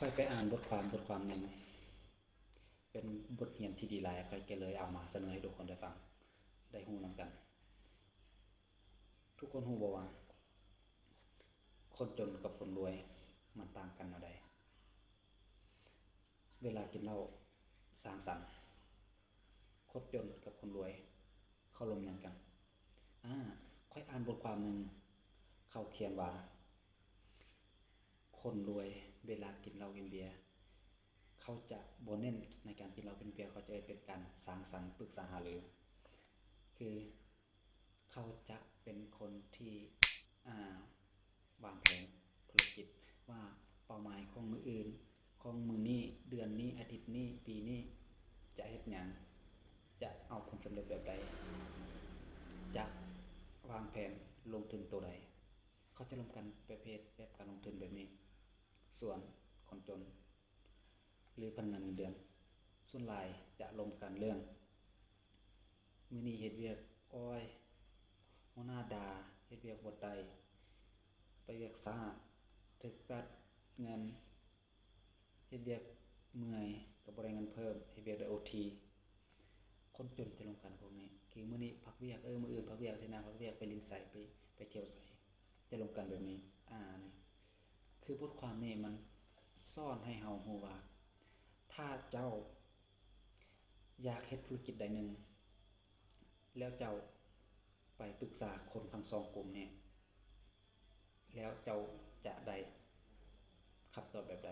อยไปอ่านบทความหนึ่งเป็นบทเรียนที่ดีหลายค่อยก็เลยเอามาเสนอให้ทุกคนได้ฟังได้รู้นำกันทุกคนรู้บ่ว่าคนจนกับคนรวยมันต่างกันแนวใดเวลากินเหล้าสังสรรค์คนจนกับคนรวยเขาลงยันกันค่อยอ่านบทความหนึ่งเขาเขียนว่าคนรวยเวลากินเหล้ากินเบียร์เขาจะบ่เน้นในการกินเหล้ากินเบียร์เขาจะเป็นการสังสรรค์ปรึกษาหารือคือเขาจะเป็นคนที่วางแผนธุรกิจว่าเป้าหมายของมื้ออื่นของมื้อนี้เดือนนี้อาทิตย์นี้ปีนี้จะเฮ็ดหยังจะเอาผลสำเร็จแบบใดจะวางแผนลงทุนตัวใดเขาจะลงกันประเภทแบบการลงทุนแบบนี้ส่วนคนจนหรือพนักงานเงินเดือนส่วนหลายจะลงกันเรื่องมื้อนี้เฮ็ดเวียกอ้อยหัวหน้าด่าเฮ็ดเวียกบ่ได้ไปเวียกช้าถึกตัดเงินเฮ็ดเวียกเมื่อยก็บ่ได้เงินเพิ่มเฮ็ดเวียกได้ OT คนจนจะลงกันพวกนี้คือมื้อนี้พักเวียกมื้ออื่นพักเวียกที่นาพักเวียกไปลินไสไปเที่ยวไสจะลงกันแบบนี้นี่คือบทความนี้มันซ่อนให้เฮารู้ว่าถ้าเจ้าอยากเฮ็ดธุรกิจใดหนึ่งแล้วเจ้าไปปรึกษาคนทั้งสองกลุ่มนี้แล้วเจ้าจะได้คำตอบแบบใด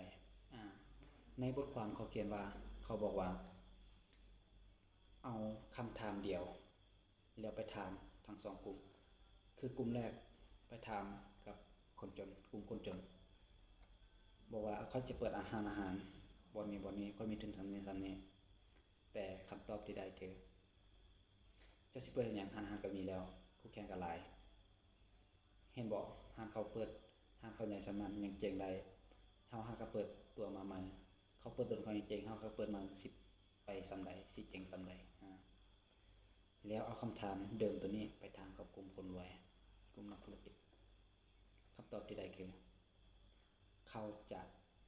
ในบทความเขาเขียนว่าเขาบอกว่าเอาคำถามเดียวแล้วไปถามทั้งสองกลุ่มคือกลุ่มแรกไปถามกับคนจนกลุ่มคนจนบอกว่าเขาจะเปิดอาหารบ่อนนี้เขามีทุนทำนี้ซ้ำนี้แต่คำตอบที่ได้คือเจ้าสิเปิดอย่างอาหารก็มีแล้วคู่แข่งก็หลายเห็นบ่หานเขาเปิดหานเขาใหญ่สำนั้นยังเจ๋งได้เฮาก็เปิดตัวมาใหม่เขาเปิดตัวเขายังเจ๋งเฮาก็เปิดมาสิไปซำใดสิเจ๋งซำใดแล้วเอาคำถามเดิมตัวนี้ไปถามกับกลุ่มคนรวยกลุ่มนักธุรกิจคำตอบที่ได้คือเขาจะ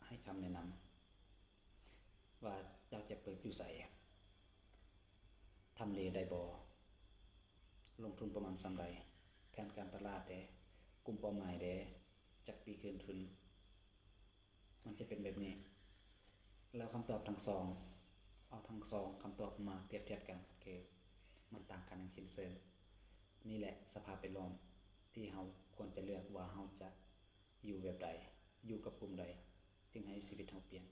ให้คำแนะนำว่าเจ้าจะเปิดอยู่ไสทำเลได้บ่ลงทุนประมาณส่ำใดแผนการตลาดเด้กลุ่มเป้าหมายเด้จักปีคืนทุนมันจะเป็นแบบนี้แล้วคำตอบทั้งสองเอาทั้งสองคำตอบมาเปรียบเทียบกันคือมันต่างกันอย่างสิ้นเชิงนี่แหละสภาพแวดล้อมที่เฮาควรจะเลือกว่าเฮาจะอยู่แบบใดอยู่กับกลุ่มใดจึงให้ชีวิตเฮาเปลี่ยน